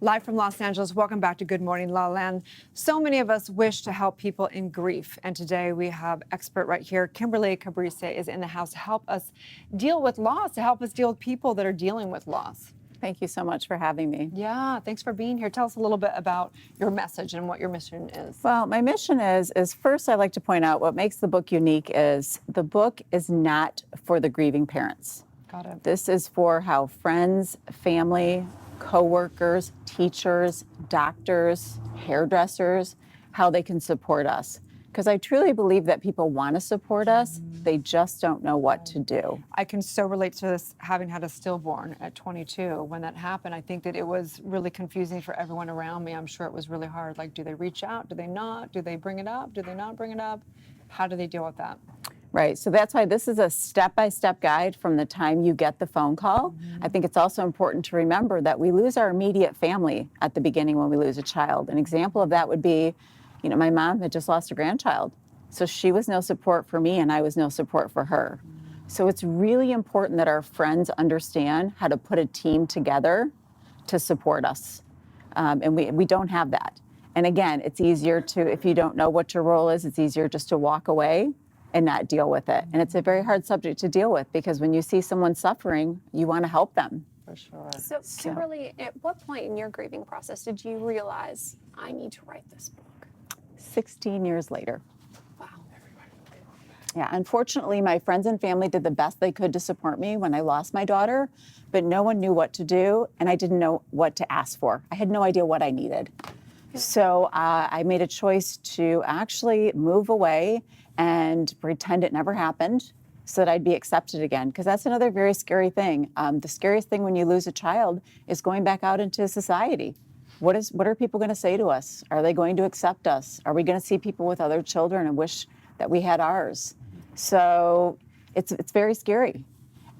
Live from Los Angeles, welcome back to Good Morning LaLa. So many of us wish to help people in grief, and today we have expert right here. Kimberly Calabrese is in the house to help us deal with loss, to help us deal with people that are dealing with loss. Thank you so much for having me. Yeah, thanks for being here. Tell us a little bit about your message and what your mission is. Well, my mission is first I'd like to point out what makes the book unique is the book is not for the grieving parents. Got it. This is for how friends, family, coworkers, teachers, doctors, hairdressers, how they can support us. Because I truly believe that people want to support us, they just don't know what to do. I can so relate to this, having had a stillborn at 22. When that happened, I think that it was really confusing for everyone around me. I'm sure it was really hard. Like, do they reach out? Do they not? Do they bring it up? Do they not bring it up? How do they deal with that? Right, so that's why this is a step-by-step guide from the time you get the phone call. I think it's also important to remember that we lose our immediate family at the beginning when we lose a child. An example of that would be, my mom had just lost a grandchild. So she was no support for me and I was no support for her. So it's really important that our friends understand how to put a team together to support us. And we don't have that. And again, it's easier to, if you don't know what your role is, it's easier just to walk away and not deal with it. And it's a very hard subject to deal with because when you see someone suffering, you want to help them. For sure. So Kimberly, at what point in your grieving process did you realize I need to write this book? 16 years later. Wow. Yeah, unfortunately, my friends and family did the best they could to support me when I lost my daughter, but no one knew what to do, and I didn't know what to ask for. I had no idea what I needed. So I made a choice to actually move away and pretend it never happened so that I'd be accepted again, because that's another very scary thing. The scariest thing when you lose a child is going back out into society. What are people going to say to us? Are they going to accept us? Are we going to see people with other children and wish that we had ours? So it's very scary.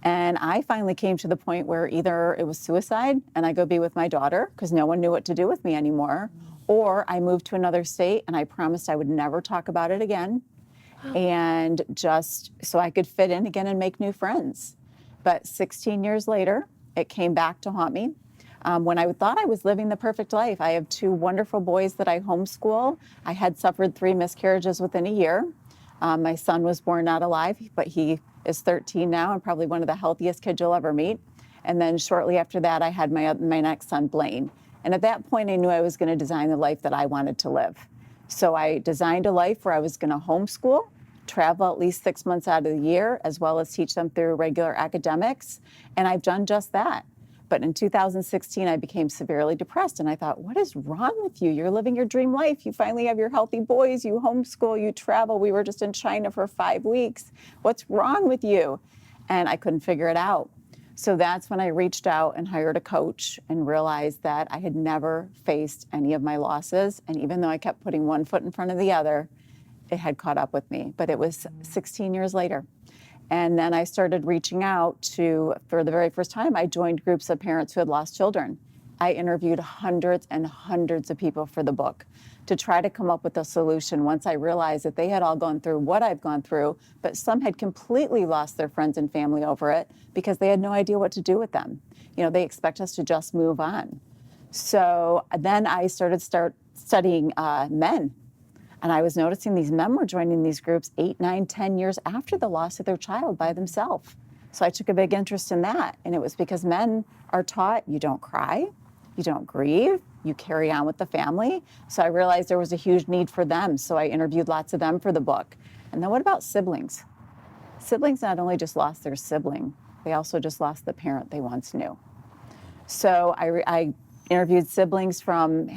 And I finally came to the point where either it was suicide and I go be with my daughter because no one knew what to do with me anymore, or I moved to another state and I promised I would never talk about it again. And just so I could fit in again and make new friends. But 16 years later, it came back to haunt me. When I thought I was living the perfect life, I have 2 wonderful boys that I homeschool. I had suffered 3 miscarriages within a year. My son was born not alive, but he is 13 now and probably one of the healthiest kids you'll ever meet. And then shortly after that, I had my next son, Blaine. And at that point, I knew I was going to design the life that I wanted to live. So I designed a life where I was going to homeschool, travel at least 6 months out of the year, as well as teach them through regular academics. And I've done just that. But in 2016, I became severely depressed. And I thought, what is wrong with you? You're living your dream life. You finally have your healthy boys. You homeschool, you travel. We were just in China for 5 weeks. What's wrong with you? And I couldn't figure it out. So that's when I reached out and hired a coach and realized that I had never faced any of my losses. And even though I kept putting one foot in front of the other, it had caught up with me. But it was 16 years later. And then I started reaching out to, for the very first time, I joined groups of parents who had lost children. I interviewed hundreds and hundreds of people for the book to try to come up with a solution once I realized that they had all gone through what I've gone through, but some had completely lost their friends and family over it because they had no idea what to do with them. They expect us to just move on. So then I started studying men. And I was noticing these men were joining these groups 8, 9, 10 years after the loss of their child by themselves. So I took a big interest in that. And it was because men are taught you don't cry, you don't grieve, you carry on with the family. So I realized there was a huge need for them. So I interviewed lots of them for the book. And then what about siblings? Siblings not only just lost their sibling, they also just lost the parent they once knew. So I interviewed siblings from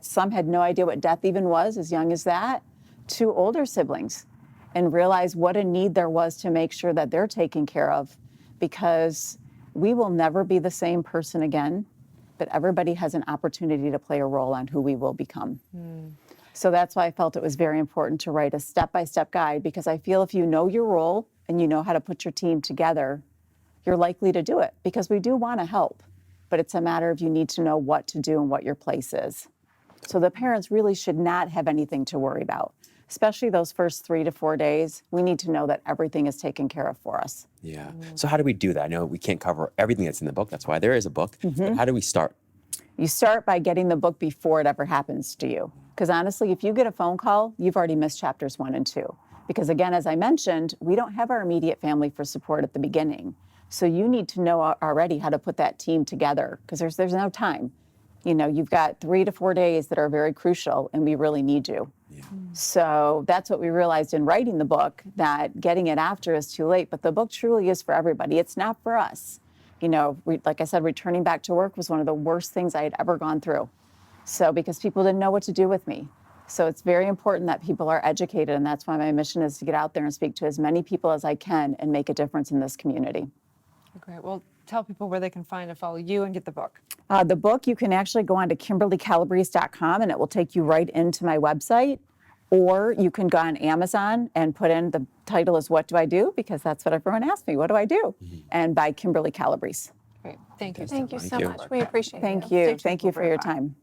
some had no idea what death even was, as young as that, to older siblings, and realized what a need there was to make sure that they're taken care of, because we will never be the same person again, but everybody has an opportunity to play a role on who we will become. So that's why I felt it was very important to write a step-by-step guide, because I feel if you know your role and you know how to put your team together, you're likely to do it, because we do want to help. But it's a matter of you need to know what to do and what your place is. So the parents really should not have anything to worry about, especially those first 3 to 4 days. We need to know that everything is taken care of for us. Yeah. So how do we do that? I know we can't cover everything that's in the book. That's why there is a book. But how do we start? You start by getting the book before it ever happens to you. Because honestly, if you get a phone call, you've already missed chapters 1 and 2. Because again, as I mentioned, we don't have our immediate family for support at the beginning. So you need to know already how to put that team together, because there's no time. You know, you've got 3 to 4 days that are very crucial, and we really need you. Yeah. So that's what we realized in writing the book, that getting it after is too late. But the book truly is for everybody. It's not for us. You know, like I said, returning back to work was one of the worst things I had ever gone through. So because people didn't know what to do with me. So it's very important that people are educated, and that's why my mission is to get out there and speak to as many people as I can and make a difference in this community. Great. Well, tell people where they can find and follow you and get the book. The book, you can actually go on to KimberlyCalabrese.com, and it will take you right into my website. Or you can go on Amazon and put in, the title is What Do I Do? Because that's what everyone asks me, what do I do? And by Kimberly Calabrese. Great. Thank you. Thank you so much. We appreciate it. Thank you. Thank you for your time.